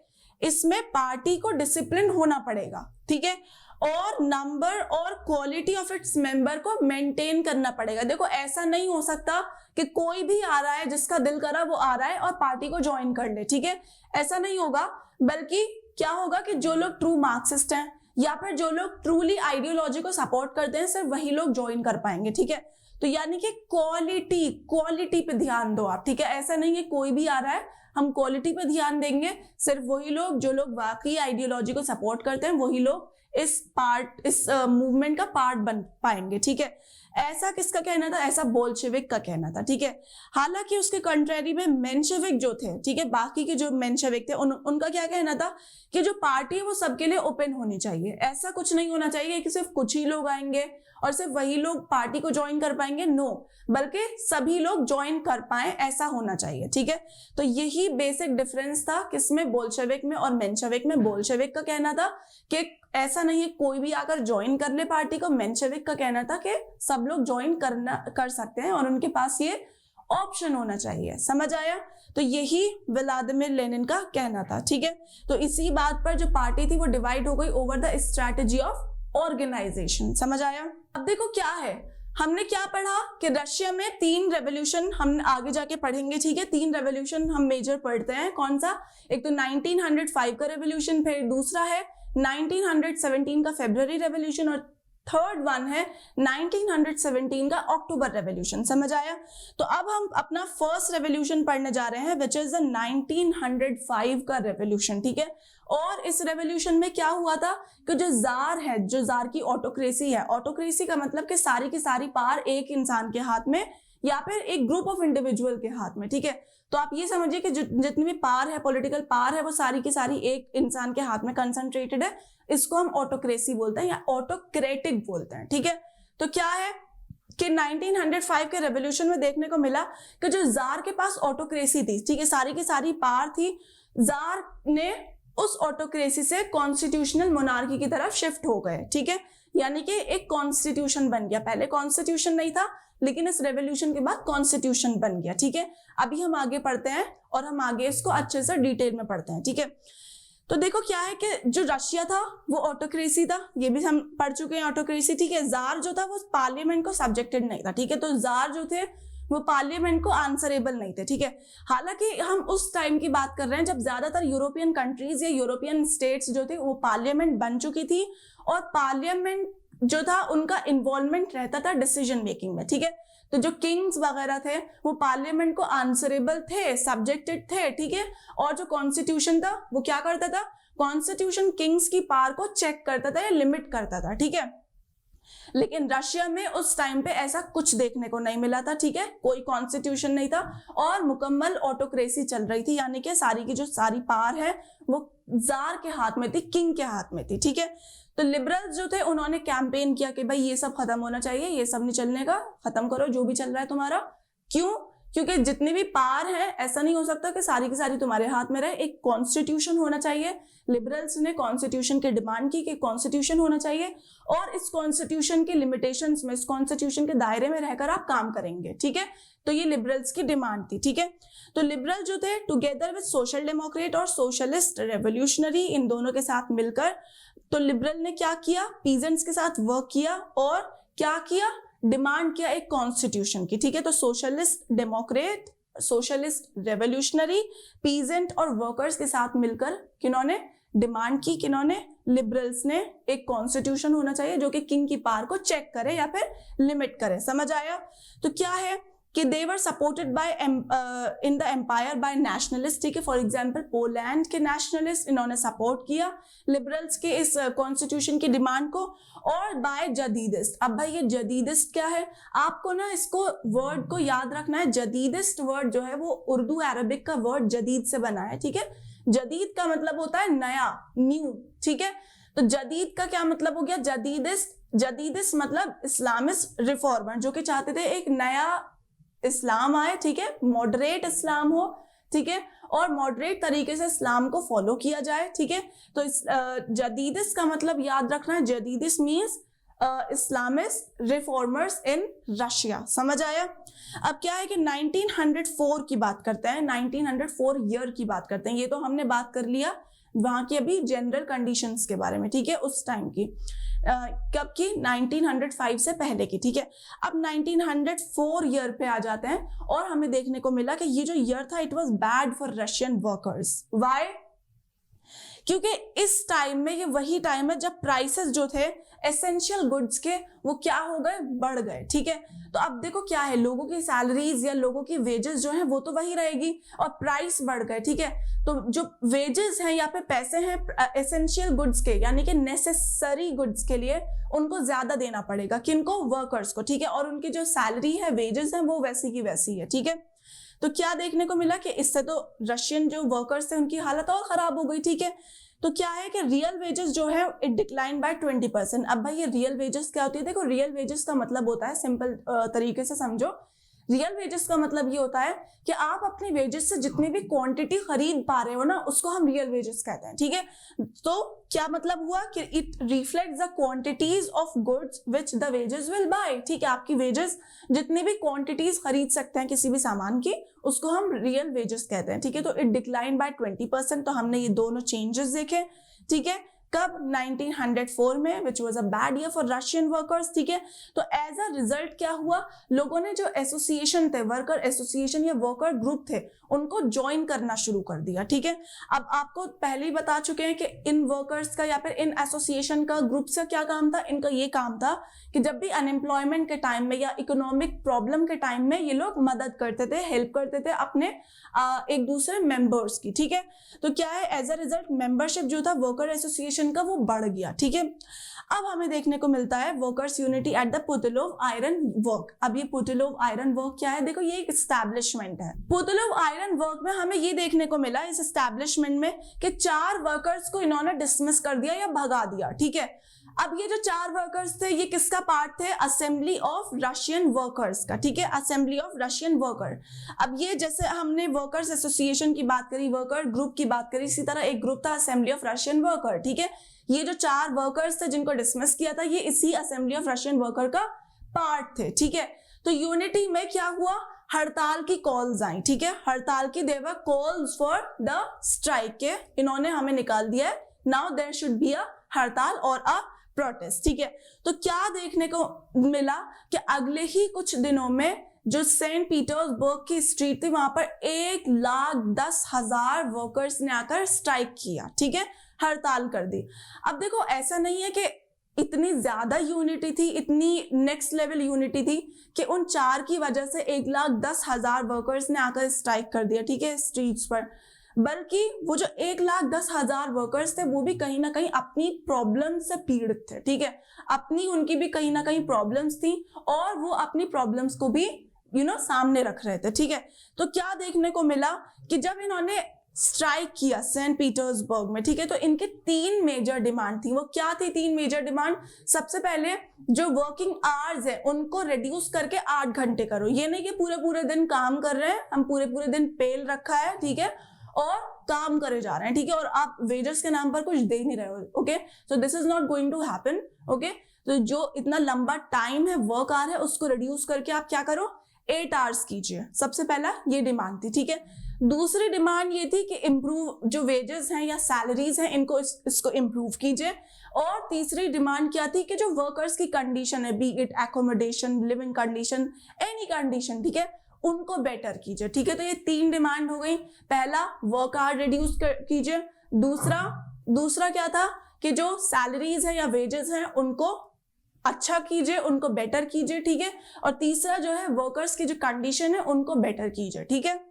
इसमें पार्टी को डिसिप्लिन होना पड़ेगा, ठीक है, और नंबर और क्वालिटी ऑफ इट्स मेंबर को मेंटेन करना पड़ेगा। देखो ऐसा नहीं हो सकता कि कोई भी आ रहा है, जिसका दिल करा वो आ रहा है और पार्टी को ज्वाइन कर ले, ठीक है, ऐसा नहीं होगा। बल्कि क्या होगा कि जो लोग ट्रू मार्क्सिस्ट हैं या फिर जो लोग ट्रूली आइडियोलॉजी को सपोर्ट करते हैं, सिर्फ वही लोग ज्वाइन कर पाएंगे, ठीक है। तो यानी कि क्वालिटी पे ध्यान दो आप, ठीक है, ऐसा नहीं है कोई भी आ रहा है, हम क्वालिटी पे ध्यान देंगे, सिर्फ वही लोग जो लोग वाकई आइडियोलॉजी को सपोर्ट करते हैं वही लोग इस मूवमेंट का पार्ट बन पाएंगे, ठीक है। ऐसा किसका कहना था, ऐसा बोल्शेविक का कहना था, ठीक है। हालांकि उसके कंट्रेरी में मेंशेविक जो थे, ठीक है, बाकी के जो मेंशेविक थे उनका क्या कहना था कि जो पार्टी है वो सबके लिए ओपन होनी चाहिए। ऐसा कुछ नहीं होना चाहिए कि सिर्फ कुछ ही लोग आएंगे और सिर्फ वही लोग पार्टी को ज्वाइन कर पाएंगे, नो, बल्कि सभी लोग ज्वाइन कर पाए, ऐसा होना चाहिए, ठीक है। तो यही बेसिक डिफरेंस था किसमें, बोल्शेविक में और मेंशेविक में। बोल्शेविक का कहना था कि ऐसा नहीं है कोई भी आकर ज्वाइन कर ले पार्टी को, मेंशेविक का कहना था कि सब लोग ज्वाइन कर सकते हैं और उनके पास ये ऑप्शन होना चाहिए। समझ आया? तो यही व्लादिमीर लेनिन का कहना था, ठीक है। तो इसी बात पर जो पार्टी थी वो डिवाइड हो गई over the strategy of organisation. समझ आया? अब देखो क्या है, हमने क्या पढ़ा कि रशिया में 3 रेवोल्यूशन हम आगे जाके पढ़ेंगे, ठीक है। 3 रेवोल्यूशन हम मेजर पढ़ते हैं, कौन सा, एक तो 1905 का रेवोल्यूशन, फिर दूसरा है 1917 का फेब्रुअरी रेवोल्यूशन और थर्ड वन है 1917 का अक्टूबर रेवोल्यूशन। समझ आया? तो अब हम अपना फर्स्ट रेवोल्यूशन पढ़ने जा रहे हैं विच इज द 1905 का रेवोल्यूशन, ठीक है। और इस रेवोल्यूशन में क्या हुआ था कि जो जार है, जो जार की ऑटोक्रेसी है, ऑटोक्रेसी का मतलब कि सारी की सारी पावर एक इंसान के हाथ में या फिर एक ग्रुप ऑफ इंडिविजुअल के हाथ में, ठीक है। तो आप ये समझिए कि जितनी भी पावर है, पॉलिटिकल पावर है, वो सारी की सारी एक इंसान के हाथ में कंसंट्रेटेड है। इसको हम ऑटोक्रेसी बोलते हैं या ऑटोक्रेटिक बोलते हैं, ठीक है। तो क्या है कि 1905 के रेवोल्यूशन में देखने को मिला कि जो जार के पास ऑटोक्रेसी थी, ठीक है, सारी की सारी पावर थी, जार ने उस ऑटोक्रेसी से कॉन्स्टिट्यूशनल मोनार्की की तरफ शिफ्ट हो गए, ठीक है। यानी कि एक कॉन्स्टिट्यूशन बन गया, पहले कॉन्स्टिट्यूशन नहीं था लेकिन इस रेवोल्यूशन के बाद कॉन्स्टिट्यूशन बन गया, ठीक है। अभी हम आगे पढ़ते हैं और हम आगे इसको अच्छे से डिटेल में पढ़ते हैं, ठीक है। तो देखो क्या है कि जो रशिया था वो ऑटोक्रेसी था, ये भी हम पढ़ चुके हैं ऑटोक्रेसी, ठीक है। जार जो था वो पार्लियामेंट को सब्जेक्टेड नहीं था, ठीक है। तो जार जो थे वो पार्लियामेंट को आंसरेबल नहीं थे, ठीक है। हालांकि हम उस टाइम की बात कर रहे हैं जब ज्यादातर यूरोपियन कंट्रीज या यूरोपियन स्टेट्स जो थे वो पार्लियामेंट बन चुकी थी और पार्लियामेंट जो था उनका इन्वॉल्वमेंट रहता था डिसीजन मेकिंग में, ठीक है। तो जो किंग्स वगैरह थे वो पार्लियामेंट को आंसरेबल थे, सब्जेक्टेड थे, ठीक है। और जो कॉन्स्टिट्यूशन था वो क्या करता था, कॉन्स्टिट्यूशन किंग्स की पावर को चेक करता था या लिमिट करता था, ठीक है। लेकिन रशिया में उस टाइम पे ऐसा कुछ देखने को नहीं मिला था, ठीक है। कोई कॉन्स्टिट्यूशन नहीं था और मुकम्मल ऑटोक्रेसी चल रही थी, यानी कि सारी की जो सारी पावर है वो जार के हाथ में थी, किंग के हाथ में थी, ठीक है। तो लिबरल्स जो थे उन्होंने कैंपेन किया कि भाई ये सब खत्म होना चाहिए, ये सब नहीं चलने का, खत्म करो जो भी चल रहा है तुम्हारा। क्यों? क्योंकि जितनी भी पावर है ऐसा नहीं हो सकता कि सारी की सारी तुम्हारे हाथ में रहे, एक कॉन्स्टिट्यूशन होना चाहिए। लिबरल्स ने कॉन्स्टिट्यूशन की डिमांड की कि कॉन्स्टिट्यूशन होना चाहिए और इस कॉन्स्टिट्यूशन के लिमिटेशंस में, इस कॉन्स्टिट्यूशन के दायरे में रहकर आप काम करेंगे, ठीक है। तो ये लिबरल्स की डिमांड थी, ठीक है। तो लिबरल जो थे टुगेदर विद सोशल डेमोक्रेट और सोशलिस्ट रेवोल्यूशनरी, इन दोनों के साथ मिलकर, तो लिबरल ने क्या किया, पीजेंट्स के साथ वर्क किया और क्या किया, डिमांड किया एक कॉन्स्टिट्यूशन की, ठीक है। तो socialist Democrat, socialist revolutionary, peasant और वर्कर्स के साथ मिलकर किन्होंने डिमांड की, किन्होंने, लिबरल्स ने, एक कॉन्स्टिट्यूशन होना चाहिए जो कि किंग की पावर को चेक करे या फिर लिमिट करे। समझ आया? तो क्या है कि they were supported by in the empire by nationalist, ठीक है। फॉर एग्जांपल पोलैंड के नेशनलिस्ट इन्होंने सपोर्ट किया लिबरल्स के इस कॉन्स्टिट्यूशन की डिमांड को, और बाय जदीदिस्ट। अब भाई ये जदीदिस्ट क्या है, आपको ना इसको वर्ड को याद रखना है। जदीदिस्ट वर्ड जो है वो उर्दू अरबिक का वर्ड जदीद से बना है, ठीक है। जदीद का मतलब होता है नया, न्यू, ठीक है। तो जदीद का क्या मतलब हो गया, जदीदिस्ट। जदीदिस्ट मतलब इस्लामिस्ट रिफॉर्मर, जो कि चाहते थे एक नया इस्लाम आए, ठीक है, मॉडरेट इस्लाम हो, ठीक है, और मॉडरेट तरीके से इस्लाम को फॉलो किया जाए, ठीक है। तो जदीदिस का मतलब याद रखना है, Jadidis means Islamist reformers in Russia, समझ आया। अब क्या है कि 1904 की बात करते हैं, 1904 ईयर की बात करते हैं, ये तो हमने बात कर लिया वहां की अभी जनरल कंडीशंस के बारे में, ठीक है, उस टाइम की कब की, 1905 से पहले की, ठीक है। अब 1904 ईयर पे आ जाते हैं और हमें देखने को मिला कि ये जो ईयर था it was bad for Russian workers. Why? क्योंकि इस टाइम में, ये वही टाइम है जब प्राइसेस जो थे एसेंशियल गुड्स के वो क्या हो गए, बढ़ गए, ठीक है। तो अब देखो क्या है, लोगों की सैलरीज या लोगों की वेजेस जो है वो तो वही रहेगी और प्राइस बढ़ गए, ठीक है। तो जो वेजेस हैं या फिर पैसे हैं एसेंशियल गुड्स के यानी कि नेसेसरी गुड्स के लिए उनको ज्यादा देना पड़ेगा, किनको, वर्कर्स को, ठीक है। और उनकी जो सैलरी है, वेजेस हैं, वो वैसी की वैसी है, ठीक है। तो क्या देखने को मिला कि इससे तो रशियन जो वर्कर्स थे उनकी हालत और खराब हो गई, ठीक है। तो क्या है कि रियल वेजेस जो है इट डिक्लाइन बाय 20%। अब भाई ये रियल वेजेस क्या होती है, देखो रियल वेजेस का मतलब होता है, सिंपल तरीके से समझो, रियल वेजेस का मतलब ये होता है कि आप अपनी वेजेस से जितनी भी क्वांटिटी खरीद पा रहे हो ना, उसको हम रियल वेजेस कहते हैं, ठीक है। तो क्या मतलब हुआ कि it reflects the quantities of goods which the wages will buy, ठीक है। आपकी वेजेस जितनी भी क्वांटिटीज खरीद सकते हैं किसी भी सामान की, उसको हम रियल वेजेस कहते हैं, ठीक है। तो इट डिक्लाइन बाय 20%। तो हमने ये दोनों चेंजेस देखे, ठीक है, कब, 1904 में, which was a bad year for Russian workers, ठीक है। तो एज अ रिजल्ट क्या हुआ, लोगों ने जो एसोसिएशन थे, वर्कर एसोसिएशन या वर्कर ग्रुप थे, उनको ज्वाइन करना शुरू कर दिया, ठीक है। अब आपको पहले ही बता चुके हैं कि इन वर्कर्स का या फिर इन एसोसिएशन का, ग्रुप से क्या काम था, इनका ये काम था कि जब भी अनएम्प्लॉयमेंट के टाइम में या इकोनॉमिक प्रॉब्लम के टाइम में ये लोग मदद करते थे, हेल्प करते थे अपने एक दूसरे मेंबर्स की, ठीक है। तो क्या है, एज अ रिजल्ट मेंबरशिप जो था वर्कर एसोसिएशन का वो बढ़ गया, ठीक है। अब हमें देखने को मिलता है workers unity at the Putilov iron work. अब ये पुतिलोव आयरन वर्क क्या है, देखो ये एक एस्टैब्लिशमेंट है। पुतिलोव आयरन वर्क में हमें ये देखने को मिला इस एस्टैब्लिशमेंट में कि 4 वर्कर्स को इन्होंने डिसमिस कर दिया या भगा दिया, ठीक है। अब ये जो 4 वर्कर्स थे ये किसका पार्ट थे, असेंबली ऑफ रशियन वर्कर्स का, ठीक है, असेंबली ऑफ रशियन वर्कर। अब ये जैसे हमने वर्कर्स एसोसिएशन की बात करी, वर्कर ग्रुप की बात करी, इसी तरह एक ग्रुप था असेंबली ऑफ रशियन वर्कर, ठीक है। ये जो 4 वर्कर्स थे जिनको डिसमिस किया था ये इसी असेंबली ऑफ रशियन वर्कर का पार्ट थे, ठीक है। तो यूनिटी में क्या हुआ, हड़ताल की कॉल्स आई, ठीक है, हड़ताल की their calls for the strike के, इन्होंने हमें निकाल दिया है, now there should be a हड़ताल और अ प्रोटेस्ट, ठीक है। तो क्या देखने को मिला कि अगले ही कुछ दिनों में जो सेंट पीटर्सबर्ग की स्ट्रीट थी वहां पर 1,10,000 वर्कर्स ने आकर स्ट्राइक किया, ठीक है, हड़ताल कर दी। अब देखो ऐसा नहीं है कि इतनी ज्यादा यूनिटी थी, इतनी नेक्स्ट लेवल यूनिटी थी कि उन 4 की वजह से 1,10,000 वर्कर्स ने आकर स्ट्राइक कर दिया, ठीक है, स्ट्रीट्स पर, बल्कि वो जो 1,10,000 वर्कर्स थे वो भी कहीं ना कहीं अपनी प्रॉब्लम से पीड़ित थे, ठीक है, अपनी उनकी भी कहीं ना कहीं प्रॉब्लम्स थी और वो अपनी प्रॉब्लम्स को भी सामने रख रहे थे, ठीक है। तो क्या देखने को मिला कि जब इन्होंने स्ट्राइक किया सेंट पीटर्सबर्ग में, ठीक है, तो इनके 3 मेजर डिमांड थी। वो क्या थी 3 मेजर डिमांड, सबसे पहले जो वर्किंग आवर्स है उनको रिड्यूस करके 8 घंटे करो। ये नहीं कि पूरे पूरे दिन काम कर रहे हैं, हम पूरे पूरे दिन पेल रखा है, ठीक है, और काम करे जा रहे हैं, ठीक है, और आप वेजेस के नाम पर कुछ दे नहीं रहे हो, okay. So this is not going to happen, okay. तो जो इतना लंबा टाइम है वर्क आवर है उसको रिड्यूस करके आप क्या करो, 8 आवर्स कीजिए। सबसे पहला ये डिमांड थी, ठीक है। दूसरी डिमांड ये थी कि इम्प्रूव जो वेजेस हैं या सैलरीज हैं इनको इसको इम्प्रूव कीजिए। और तीसरी डिमांड क्या थी कि जो वर्कर्स की कंडीशन है, B it accommodation, living condition, any condition, ठीक है, उनको बेटर कीजिए, ठीक है। तो ये 3 डिमांड हो गई। पहला वर्क आवर रिड्यूस कीजिए, दूसरा क्या था कि जो सैलरीज है या वेजेस हैं उनको अच्छा कीजिए, उनको बेटर कीजिए, ठीक है, और तीसरा जो है वर्कर्स की जो कंडीशन है उनको बेटर कीजिए, ठीक है।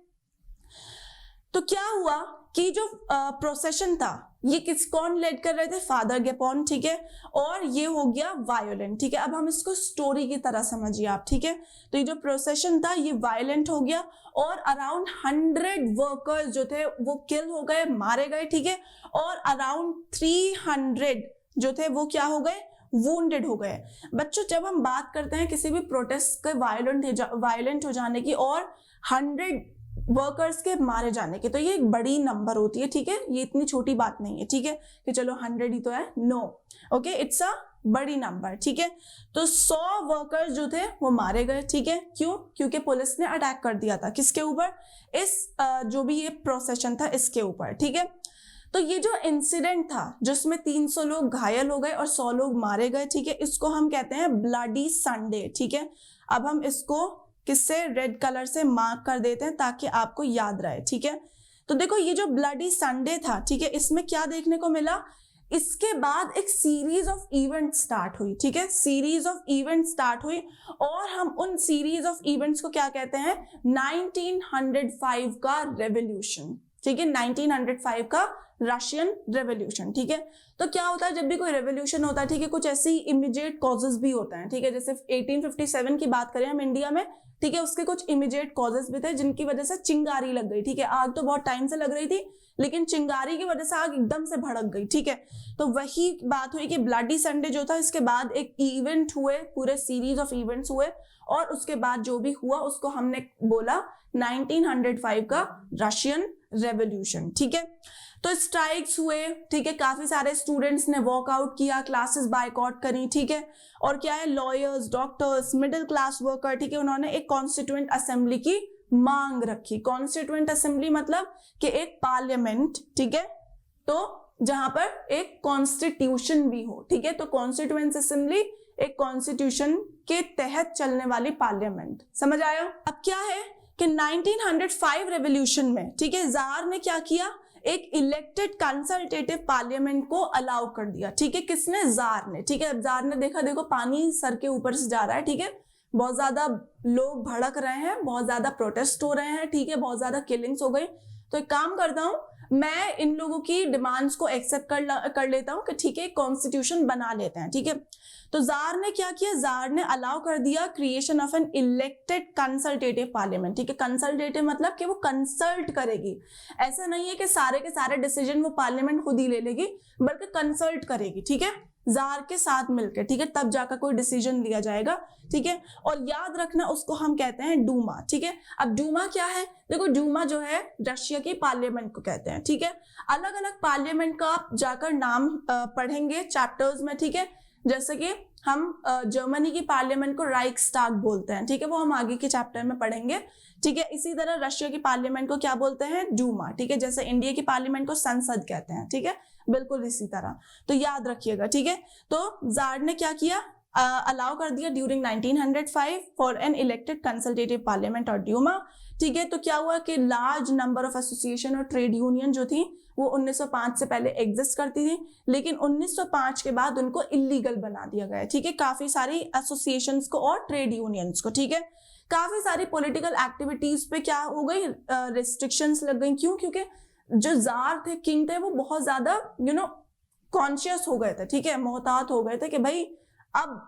तो क्या हुआ कि जो प्रोसेशन था ये कौन लेड कर रहे थे, फादर गेपोन, ठीक है, और ये हो गया वायोलेंट, ठीक है। अब हम इसको स्टोरी की तरह समझिए आप, ठीक है। तो ये जो प्रोसेशन था ये वायलेंट हो गया और अराउंड 100 वर्कर्स जो थे वो किल हो गए, मारे गए, ठीक है, और अराउंड 300 जो थे वो क्या हो गए, वुंडेड हो गए। बच्चों जब हम बात करते हैं किसी भी प्रोटेस्ट के वायलेंट हो जाने की और 100 वर्कर्स के मारे जाने की। तो ये एक बड़ी नंबर होती है, ठीक है, ये इतनी छोटी बात नहीं है, ठीक है, कि चलो 100 ही तो है, नो, ओके, इट्स अ बड़ी नंबर, ठीक है। तो 100 वर्कर्स जो थे वो मारे गए, ठीक है, क्यों? क्योंकि पुलिस ने अटैक कर दिया था किसके ऊपर? इस जो भी ये प्रोसेशन था इसके ऊपर, ठीक है। तो ये जो इंसिडेंट था जिसमें 300 लोग घायल हो गए और 100 लोग मारे गए, ठीक है, इसको हम कहते हैं ब्लडी संडे, ठीक है। अब हम इसको किससे? रेड कलर से मार्क कर देते हैं ताकि आपको याद रहे, ठीक है। तो देखो ये जो ब्लडी संडे था, ठीक है, इसमें क्या देखने को मिला? इसके बाद एक सीरीज ऑफ इवेंट स्टार्ट हुई, ठीक है, सीरीज ऑफ इवेंट स्टार्ट हुई, और हम उन सीरीज ऑफ इवेंट्स को क्या कहते हैं? 1905 का रेवोल्यूशन, ठीक है, 1905 का रशियन रेवोल्यूशन, ठीक है। तो क्या होता है जब भी कोई रेवोल्यूशन होता है, ठीक है, कुछ ऐसी इमीडिएट कॉजेज भी होते हैं, ठीक है, जैसे 1857 की बात करें हम इंडिया में, ठीक है, उसके कुछ इमीडिएट कॉजेज भी थे जिनकी वजह से चिंगारी लग गई, ठीक है। आग तो बहुत टाइम से लग रही थी, लेकिन चिंगारी की वजह से आग एकदम से भड़क गई, ठीक है। तो वही बात हुई कि ब्लडी संडे जो था, इसके बाद एक इवेंट हुए, पूरे सीरीज ऑफ इवेंट्स हुए, और उसके बाद जो भी हुआ उसको हमने बोला 1905 का रशियन रेवोल्यूशन, ठीक है। तो स्ट्राइक्स हुए, ठीक है, काफी सारे स्टूडेंट्स ने वॉकआउट किया, क्लासेस बायकॉट करी, ठीक है, और क्या है, lawyers, doctors, middle class worker, ठीक है, उन्होंने एक कॉन्स्टिट्यूएंट असेंबली की मांग रखी। कॉन्स्टिट्यूएंट असेंबली मतलब कि एक पार्लियामेंट, ठीक है, तो जहां पर एक कॉन्स्टिट्यूशन भी हो, ठीक है, तो कॉन्स्टिट्यूएंट असेंबली एक कॉन्स्टिट्यूशन के तहत चलने वाली पार्लियामेंट, समझ आया? अब क्या है कि 1905 रेवोल्यूशन में, ठीक है, जार ने क्या किया? एक इलेक्टेड कंसल्टेटिव पार्लियामेंट को अलाउ कर दिया, ठीक है, किसने? जार ने, ठीक है। अब जार ने देखा, देखो पानी सर के ऊपर से जा रहा है, ठीक है, बहुत ज्यादा लोग भड़क रहे हैं, बहुत ज्यादा प्रोटेस्ट हो रहे हैं, ठीक है, बहुत ज्यादा किलिंग्स हो गई, तो एक काम करता हूं, मैं इन लोगों की डिमांड्स को एक्सेप्ट कर लेता हूं कि ठीक है कॉन्स्टिट्यूशन बना लेते हैं, ठीक है। तो जार ने क्या किया? जार ने अलाउ कर दिया creation of an elected consultative parliament, ठीक है। कंसल्टेटिव मतलब कि वो कंसल्ट करेगी, ऐसा नहीं है कि सारे के सारे डिसीजन वो पार्लियामेंट खुद ही ले लेगी, बल्कि कंसल्ट करेगी, ठीक है, जार के साथ मिलकर, ठीक है, तब जाकर कोई डिसीजन लिया जाएगा, ठीक है। और याद रखना उसको हम कहते हैं डूमा, ठीक है। अब डूमा क्या है? देखो डूमा जो है रशिया की पार्लियामेंट को कहते हैं, ठीक है। अलग अलग पार्लियामेंट का आप जाकर नाम पढ़ेंगे चैप्टर्स में, ठीक है, जैसे कि हम जर्मनी की पार्लियामेंट को राइक्सटाग बोलते हैं, ठीक है, वो हम आगे के चैप्टर में पढ़ेंगे, ठीक है। इसी तरह रशिया की पार्लियामेंट को क्या बोलते हैं? डूमा, ठीक है, जैसे इंडिया की पार्लियामेंट को संसद कहते हैं, ठीक है, बिल्कुल इसी तरह, तो याद रखिएगा, ठीक है। तो जार ने क्या किया? अलाउ कर दिया during 1905 for an elected consultative parliament और ड्यूमा, ठीक है। तो क्या हुआ कि लार्ज नंबर ऑफ एसोसिएशन और ट्रेड यूनियन जो थी वो 1905 से पहले एग्जिस्ट करती थी, लेकिन 1905 के बाद उनको इलीगल बना दिया गया, ठीक है, काफी सारी एसोसिएशंस को और ट्रेड यूनियंस को, ठीक है। काफी सारी पॉलिटिकल एक्टिविटीज पे क्या हो गई? रिस्ट्रिक्शंस लग गई, क्यों? क्योंकि जो जार थे, किंग थे, वो बहुत ज्यादा कॉन्शियस हो गए थे, ठीक है, मोहतात हो गए थे कि भाई अब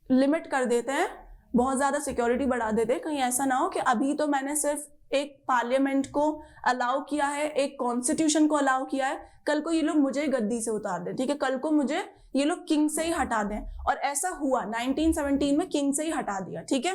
लिमिट कर देते हैं, बहुत ज्यादा सिक्योरिटी बढ़ा देते हैं, कहीं ऐसा ना हो कि अभी तो मैंने सिर्फ एक पार्लियामेंट को अलाउ किया है, एक कॉन्स्टिट्यूशन को अलाउ किया है, कल को ये लोग मुझे गद्दी से उतार दें, ठीक है, कल को मुझे ये लोग किंग से ही हटा दें, और ऐसा हुआ 1917 में किंग से ही हटा दिया, ठीक है,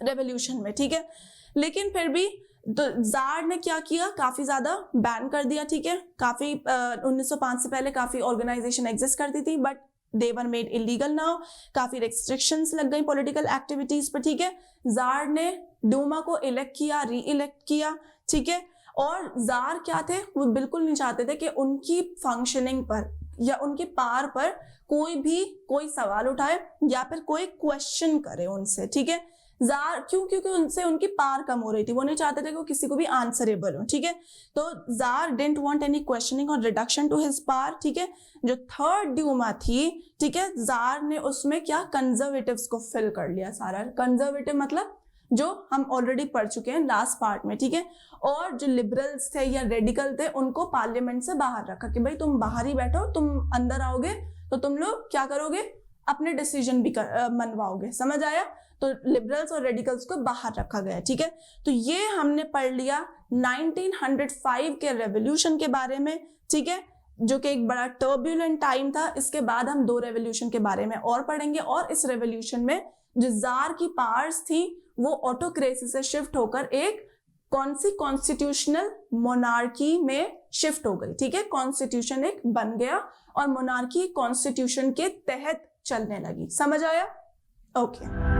रेवोल्यूशन में, ठीक है। लेकिन फिर भी तो जार ने क्या किया? काफी ज्यादा बैन कर दिया, ठीक है, काफी 1905 से पहले काफी ऑर्गेनाइजेशन एग्जिस्ट करती थी, but they were made illegal now, काफी रेस्ट्रिक्शंस लग गई पॉलिटिकल एक्टिविटीज पर, ठीक है। जार ने डूमा को इलेक्ट किया, री इलेक्ट किया, ठीक है, और जार क्या थे? वो बिल्कुल नहीं चाहते थे कि उनकी फंक्शनिंग पर या उनके पार पर कोई सवाल उठाए या फिर कोई क्वेश्चन करे उनसे, ठीक है। जार क्यों? क्योंकि उनसे उनकी पार कम हो रही थी, वो नहीं चाहते थे कि वो किसी को भी आंसरेबल हो, ठीक है। तो jar didn't want any questioning और रिडक्शन टू हिज पावर, ठीक है। जो थर्ड ड्यूमा थी, ठीक है, जार ने उसमें क्या? कंजर्वेटिव्स को फिल कर लिया सारा। कंजर्वेटिव मतलब जो हम ऑलरेडी पढ़ चुके हैं लास्ट पार्ट में, ठीक है। और जो लिबरल्स थे या रेडिकल थे उनको पार्लियामेंट से बाहर रखा कि भाई तुम बाहर ही बैठो, तुम अंदर आओगे तो तुम लोग क्या करोगे? अपने डिसीजन भी मनवाओगे, समझ आया? तो लिबरल्स और रेडिकल्स को बाहर रखा गया, ठीक है। तो ये हमने पढ़ लिया 1905 के रेवोल्यूशन के बारे में, ठीक है, जो कि एक बड़ा टर्ब्यूलेंट टाइम था। इसके बाद हम 2 रेवोल्यूशन के बारे में और पढ़ेंगे, और इस रेवोल्यूशन में जो जार की पावर्स थी वो ऑटोक्रेसी से शिफ्ट होकर एक कौन सी कॉन्स्टिट्यूशनल मोनार्की में शिफ्ट हो गई, ठीक है, कॉन्स्टिट्यूशन एक बन गया और मोनार्की कॉन्स्टिट्यूशन के तहत चलने लगी। समझ आया? ओके